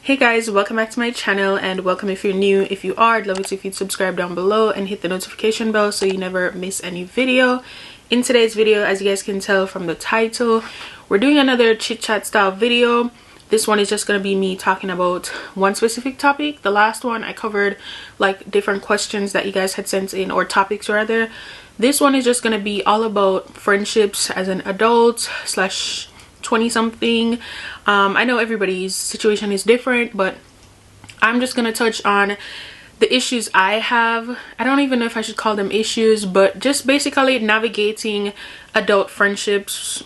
Hey guys, welcome back to my channel, and welcome if you're new. If you are, I'd love it if you'd subscribe down below and hit the notification bell so you never miss any video. In today's video, as you guys can tell from the title, we're doing another chit chat style video. This one is just going to be me talking about one specific topic. The last one I covered like different questions that you guys had sent in, or topics rather. This one is just going to be all about friendships as an adult slash 20 something. I know everybody's situation is different, but I'm just gonna touch on the issues I have. I don't even know if I should call them issues, but just basically navigating adult friendships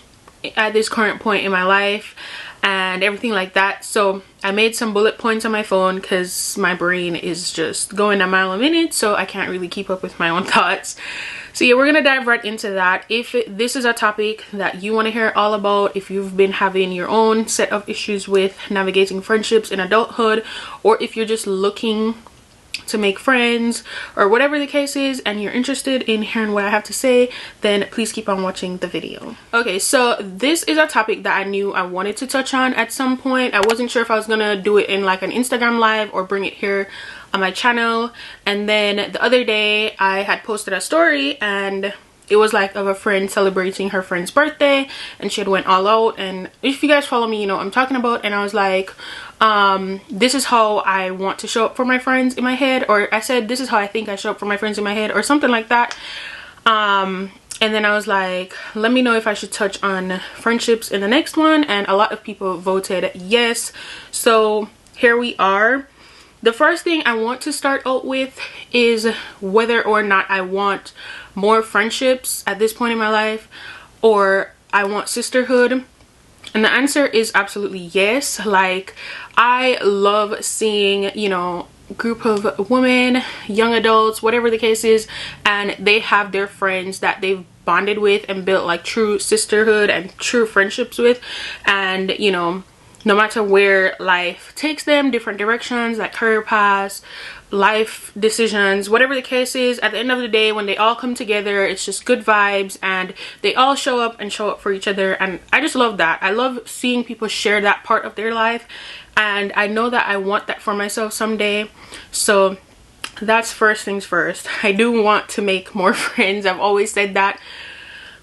at this current point in my life and everything like that. So I made some bullet points on my phone because my brain is just going a mile a minute, so I can't really keep up with my own thoughts. So yeah, we're gonna dive right into that. If this is a topic that you want to hear all about, if you've been having your own set of issues with navigating friendships in adulthood, or if you're just looking to make friends or whatever the case is and you're interested in hearing what I have to say, then please keep on watching the video. Okay, so this is a topic that I knew I wanted to touch on at some point. I wasn't sure if I was gonna do it in like an Instagram live or bring it here on my channel. And then the other day I had posted a story, and it was like of a friend celebrating her friend's birthday, and she had went all out. And if you guys follow me, you know what I'm talking about. And I was like, this is how I want to show up for my friends in my head, or I said this is how I think I show up for my friends in my head, or something like that. And then I was like, let me know if I should touch on friendships in the next one, and a lot of people voted yes. So here we are. The first thing I want to start out with is whether or not I want more friendships at this point in my life, or I want sisterhood. And the answer is absolutely yes. Like, I love seeing, you know, a group of women, young adults, whatever the case is, and they have their friends that they've bonded with and built like true sisterhood and true friendships with. And, you know, no matter where life takes them, different directions, like career paths, life decisions, whatever the case is, at the end of the day, when they all come together, it's just good vibes, and they all show up for each other. And I just love that. I love seeing people share that part of their life, and I know that I want that for myself someday. So that's first things first. I do want to make more friends. I've always said that.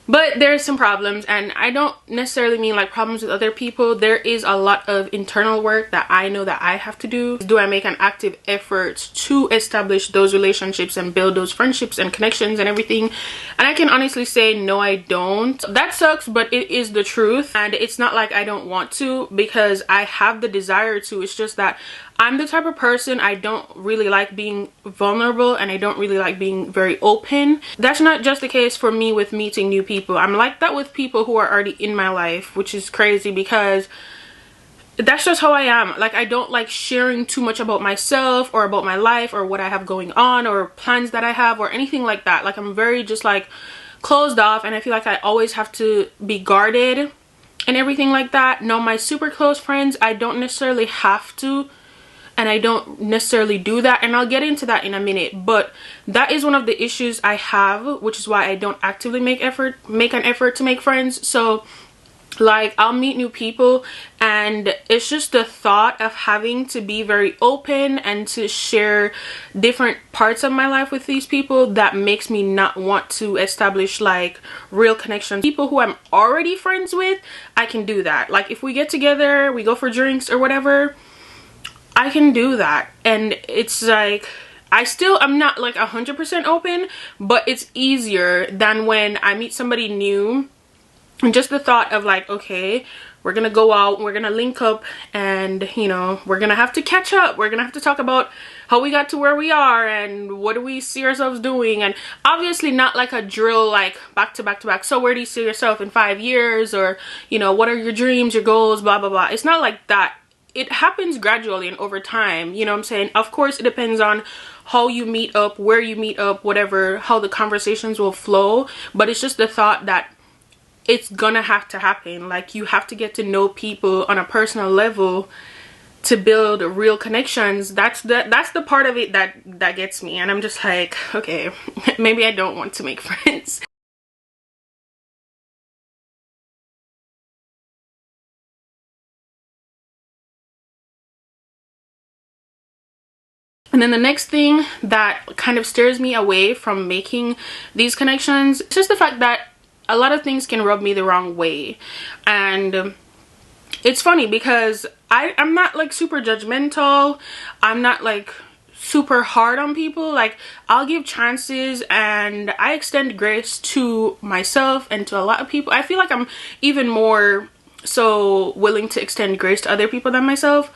But there's some problems, and I don't necessarily mean like problems with other people. There is a lot of internal work that I know that I have to do. Do I make an active effort to establish those relationships and build those friendships and connections and everything? And I can honestly say no, I don't. That sucks, but it is the truth. And it's not like I don't want to, because I have the desire to. It's just that I'm the type of person, I don't really like being vulnerable, and I don't really like being very open. That's not just the case for me with meeting new people. I'm like that with people who are already in my life, which is crazy because that's just how I am. Like, I don't like sharing too much about myself or about my life or what I have going on or plans that I have or anything like that. Like, I'm very just like closed off, and I feel like I always have to be guarded and everything like that. No, my super close friends, I don't necessarily have to, and I don't necessarily do that, and I'll get into that in a minute. But that is one of the issues I have, which is why I don't actively make an effort to make friends. So like, I'll meet new people, and it's just the thought of having to be very open and to share different parts of my life with these people that makes me not want to establish like real connections. People who I'm already friends with, I can do that. Like, if we get together, we go for drinks or whatever, I can do that. And it's like, I'm not like 100% open, but it's easier than when I meet somebody new. And just the thought of like, okay, we're gonna go out, we're gonna link up, and you know, we're gonna have to catch up, we're gonna have to talk about how we got to where we are and what do we see ourselves doing. And obviously not like a drill, like back to back to back, so where do you see yourself in 5 years, or you know, what are your dreams, your goals, blah blah blah. It's not like that. It happens gradually and over time, you know what I'm saying? Of course, it depends on how you meet up, where you meet up, whatever, how the conversations will flow. But it's just the thought that it's gonna have to happen. Like, you have to get to know people on a personal level to build real connections. That's the part of it that gets me. And I'm just like, okay, maybe I don't want to make friends. And then the next thing that kind of steers me away from making these connections is just the fact that a lot of things can rub me the wrong way. And it's funny because I'm not like super judgmental. I'm not like super hard on people. Like, I'll give chances and I extend grace to myself and to a lot of people. I feel like I'm even more so willing to extend grace to other people than myself.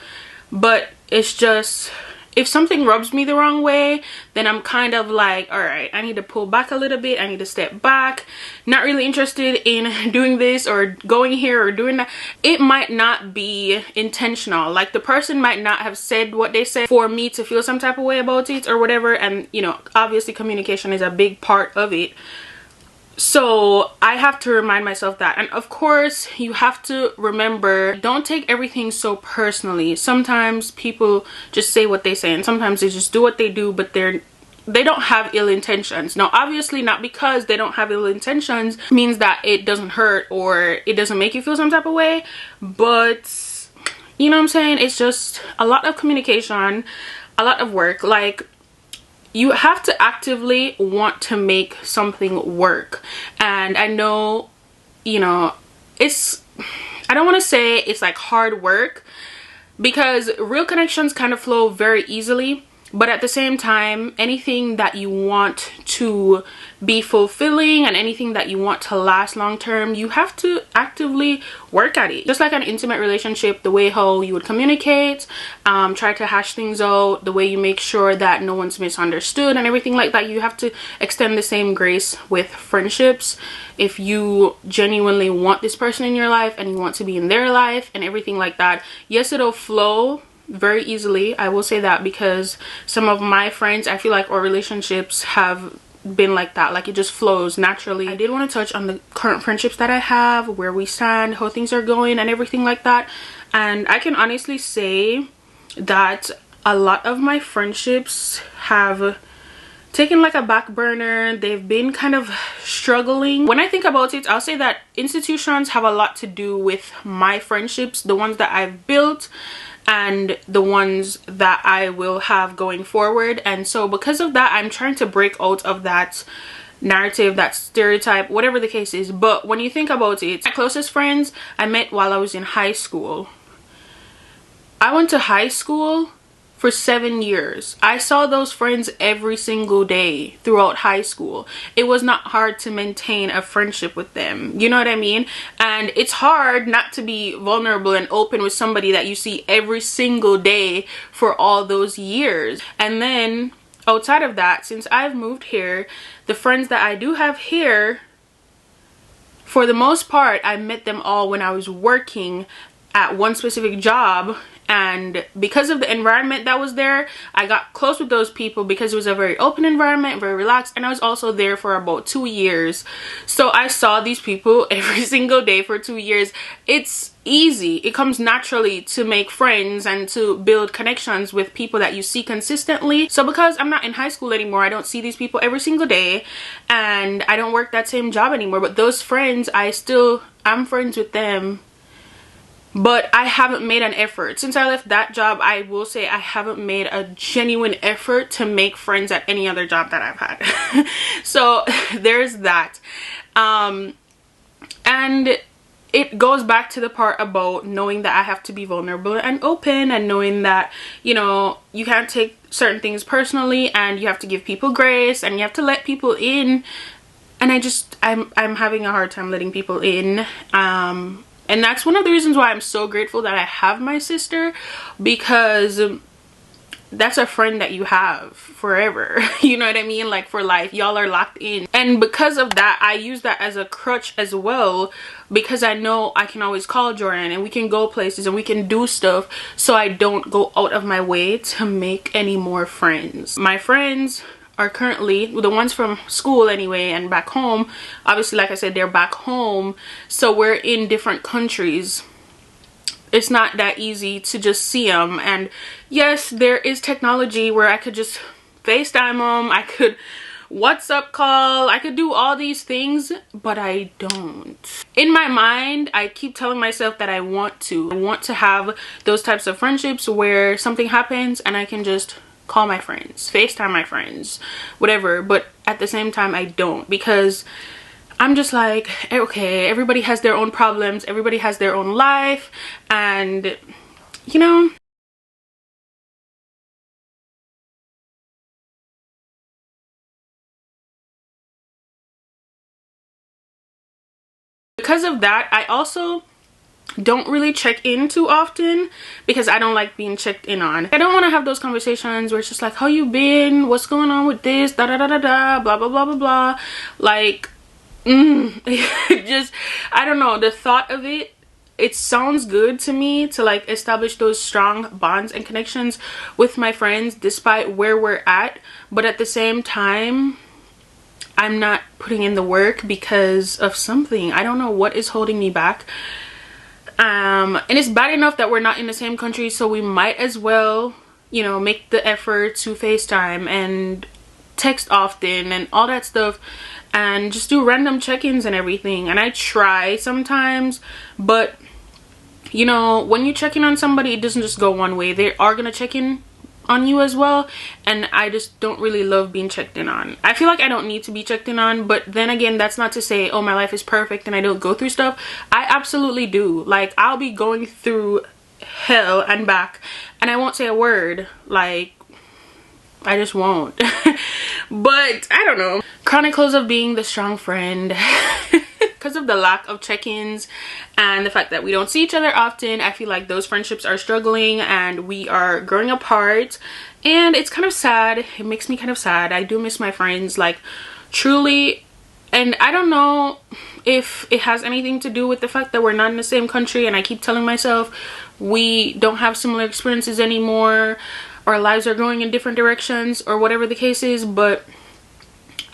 But it's just, if something rubs me the wrong way, then I'm kind of like, all right, I need to pull back a little bit. I need to step back. Not really interested in doing this or going here or doing that. It might not be intentional. Like, the person might not have said what they said for me to feel some type of way about it or whatever. And, you know, obviously communication is a big part of it. So I have to remind myself that. And of course, you have to remember, don't take everything so personally. Sometimes people just say what they say, and sometimes they just do what they do, but they don't have ill intentions. Now, obviously, not because they don't have ill intentions means that it doesn't hurt or it doesn't make you feel some type of way. But you know what I'm saying? It's just a lot of communication, a lot of work. Like, you have to actively want to make something work. And I know, you know, I don't want to say it's like hard work, because real connections kind of flow very easily. But at the same time, anything that you want to be fulfilling and anything that you want to last long term, you have to actively work at it. Just like an intimate relationship, the way how you would communicate, try to hash things out, the way you make sure that no one's misunderstood and everything like that, you have to extend the same grace with friendships. If you genuinely want this person in your life and you want to be in their life and everything like that, yes, it'll flow very easily. I will say that, because some of my friends, I feel like our relationships have been like that. Like, it just flows naturally. I did want to touch on the current friendships that I have, where we stand, how things are going and everything like that. And I can honestly say that a lot of my friendships have taken like a back burner. They've been kind of struggling. When I think about it, I'll say that institutions have a lot to do with my friendships, the ones that I've built and the ones that I will have going forward. And so because of that, I'm trying to break out of that narrative, that stereotype, whatever the case is. But when you think about it, my closest friends I met while I was in high school. I went to high school for 7 years. I saw those friends every single day throughout high school. It was not hard to maintain a friendship with them. You know what I mean? And it's hard not to be vulnerable and open with somebody that you see every single day for all those years. And then outside of that, since I've moved here, the friends that I do have here, for the most part, I met them all when I was working at one specific job. And because of the environment that was there, I got close with those people because it was a very open environment, very relaxed. And I was also there for about 2 years. So I saw these people every single day for 2 years. It's easy. It comes naturally to make friends and to build connections with people that you see consistently. So because I'm not in high school anymore, I don't see these people every single day, and I don't work that same job anymore. But those friends, I'm friends with them. But I haven't made an effort. Since I left that job, I will say I haven't made a genuine effort to make friends at any other job that I've had. So there's that. And it goes back to the part about knowing that I have to be vulnerable and open, and knowing that, you know, you can't take certain things personally, and you have to give people grace, and you have to let people in. And I'm having a hard time letting people in. And that's one of the reasons why I'm so grateful that I have my sister, because that's a friend that you have forever. You know what I mean? Like, for life. Y'all are locked in. And because of that, I use that as a crutch as well, because I know I can always call Jordan and we can go places and we can do stuff, so I don't go out of my way to make any more friends. My friends are currently, the ones from school anyway and back home, obviously, like I said, they're back home, so we're in different countries. It's not that easy to just see them. And yes, there is technology where I could just FaceTime them, I could WhatsApp call, I could do all these things, but I don't. In my mind, I keep telling myself that I want to have those types of friendships where something happens and I can just call my friends, FaceTime my friends, whatever. But at the same time, I don't, because I'm just like, okay, everybody has their own problems, everybody has their own life, and you know, because of that, I also don't really check in too often, because I don't like being checked in on. I don't want to have those conversations where it's just like, how you been, what's going on with this, da da da da da, blah blah blah blah blah. Like just, I don't know, the thought of it sounds good to me to like establish those strong bonds and connections with my friends despite where we're at, but at the same time I'm not putting in the work because of something. I don't know what is holding me back. And it's bad enough that we're not in the same country, so we might as well, you know, make the effort to FaceTime and text often and all that stuff, and just do random check-ins and everything. And I try sometimes, but you know, when you check in on somebody, it doesn't just go one way. They are gonna check in on you as well, and I just don't really love being checked in on. I feel like I don't need to be checked in on, but then again, that's not to say, oh, my life is perfect and I don't go through stuff. I absolutely do. Like, I'll be going through hell and back and I won't say a word. Like, I just won't. But I don't know, chronicles of being the strong friend. Because of the lack of check-ins and the fact that we don't see each other often, I feel like those friendships are struggling and we are growing apart, and it's kind of sad. It makes me kind of sad. I do miss my friends, like, truly. And I don't know if it has anything to do with the fact that we're not in the same country, and I keep telling myself we don't have similar experiences anymore, our lives are going in different directions, or whatever the case is, but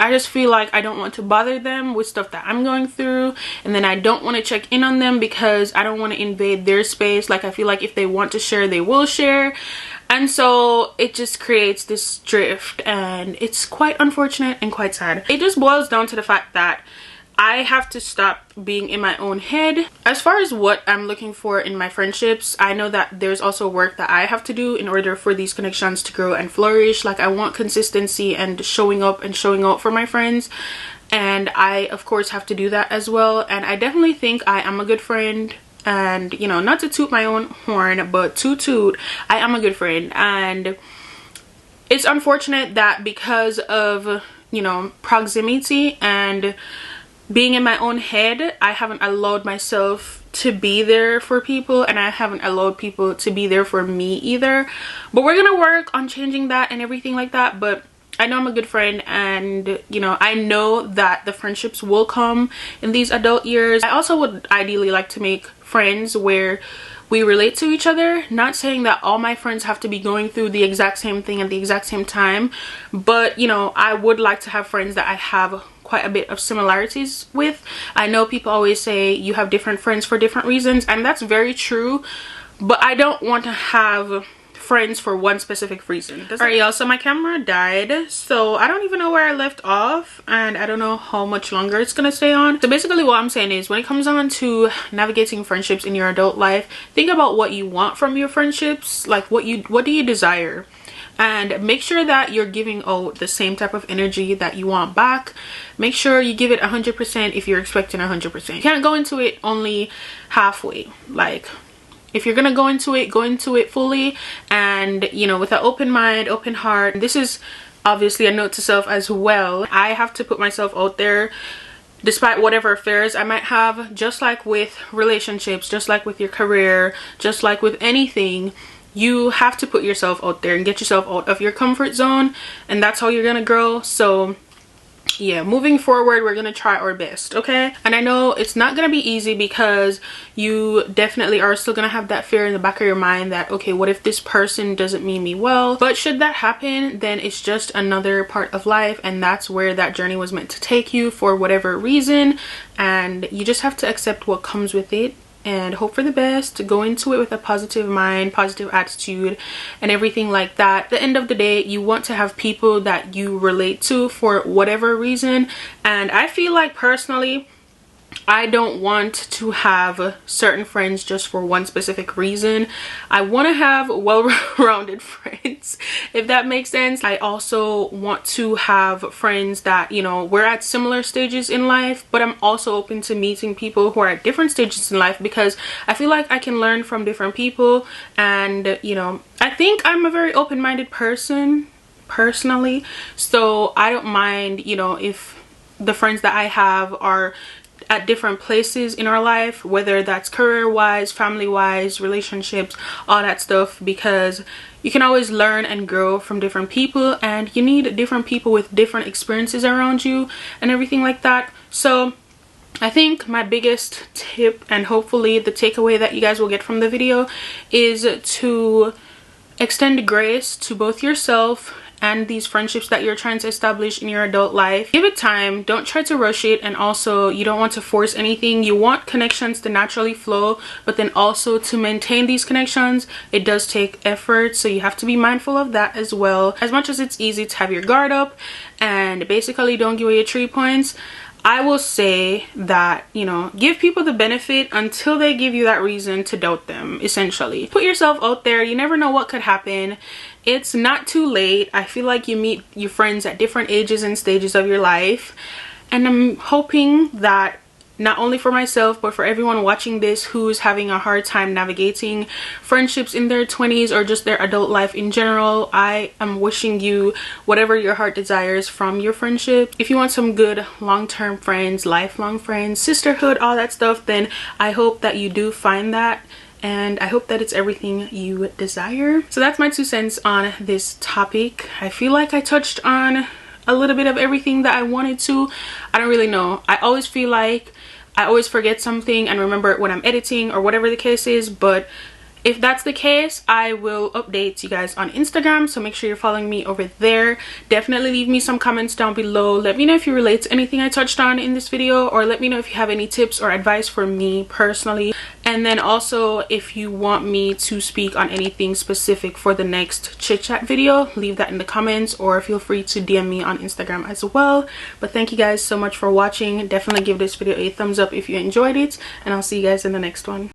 I just feel like I don't want to bother them with stuff that I'm going through, and then I don't want to check in on them because I don't want to invade their space. Like, I feel like if they want to share, they will share, and so it just creates this drift, and it's quite unfortunate and quite sad. It just boils down to the fact that I have to stop being in my own head. As far as what I'm looking for in my friendships, I know that there's also work that I have to do in order for these connections to grow and flourish. Like, I want consistency and showing up and showing out for my friends, and I of course have to do that as well. And I definitely think I am a good friend, and you know, not to toot my own horn, but toot, I am a good friend. And it's unfortunate that because of, you know, proximity and being in my own head, I haven't allowed myself to be there for people, and I haven't allowed people to be there for me either. But we're gonna work on changing that and everything like that. But I know I'm a good friend, and you know, I know that the friendships will come in these adult years. I also would ideally like to make friends where we relate to each other. Not saying that all my friends have to be going through the exact same thing at the exact same time, but you know, I would like to have friends that I have quite a bit of similarities with. I know people always say you have different friends for different reasons, and that's very true, but I don't want to have friends for one specific reason. Alright y'all, so my camera died, so I don't even know where I left off, and I don't know how much longer it's gonna stay on. So basically what I'm saying is, when it comes on to navigating friendships in your adult life, think about what you want from your friendships. Like, what do you desire, and make sure that you're giving out the same type of energy that you want back. Make sure you give it 100% if you're expecting 100%. You can't go into it only halfway. Like, if you're gonna go into it fully, and you know, with an open mind, open heart. This is obviously a note to self as well. I have to put myself out there despite whatever affairs I might have. Just like with relationships, just like with your career, just like with anything, you have to put yourself out there and get yourself out of your comfort zone, and that's how you're gonna grow. So yeah, moving forward, we're gonna try our best, okay? And I know it's not gonna be easy, because you definitely are still gonna have that fear in the back of your mind that, okay, what if this person doesn't mean me well? But should that happen, then it's just another part of life, and that's where that journey was meant to take you for whatever reason, and you just have to accept what comes with it and hope for the best. Go into it with a positive mind, positive attitude, and everything like that. At the end of the day, you want to have people that you relate to for whatever reason, and I feel like personally I don't want to have certain friends just for one specific reason. I want to have well-rounded friends, if that makes sense. I also want to have friends that, you know, we're at similar stages in life, but I'm also open to meeting people who are at different stages in life, because I feel like I can learn from different people. And, you know, I think I'm a very open-minded person personally, so I don't mind, you know, if the friends that I have are at different places in our life, whether that's career-wise, family-wise, relationships, all that stuff, because you can always learn and grow from different people, and you need different people with different experiences around you and everything like that. So I think my biggest tip, and hopefully the takeaway that you guys will get from the video, is to extend grace to both yourself and these friendships that you're trying to establish in your adult life. Give it time, don't try to rush it, and also you don't want to force anything. You want connections to naturally flow, but then also to maintain these connections, it does take effort, so you have to be mindful of that as well. As much as it's easy to have your guard up and basically don't give away your 3 points, I will say that, you know, give people the benefit until they give you that reason to doubt them, essentially. Put yourself out there. You never know what could happen. It's not too late. I feel like you meet your friends at different ages and stages of your life, and I'm hoping that not only for myself but for everyone watching this who's having a hard time navigating friendships in their 20s or just their adult life in general, I am wishing you whatever your heart desires from your friendship. If you want some good long-term friends, lifelong friends, sisterhood, all that stuff, then I hope that you do find that, and I hope that it's everything you desire. So that's my 2 cents on this topic. I feel like I touched on a little bit of everything that I wanted to. I don't really know. I always feel like I always forget something and remember it when I'm editing or whatever the case is, but if that's the case, I will update you guys on Instagram, so make sure you're following me over there. Definitely leave me some comments down below. Let me know if you relate to anything I touched on in this video, or let me know if you have any tips or advice for me personally. And then also, if you want me to speak on anything specific for the next chit chat video, leave that in the comments, or feel free to DM me on Instagram as well. But thank you guys so much for watching. Definitely give this video a thumbs up if you enjoyed it, and I'll see you guys in the next one.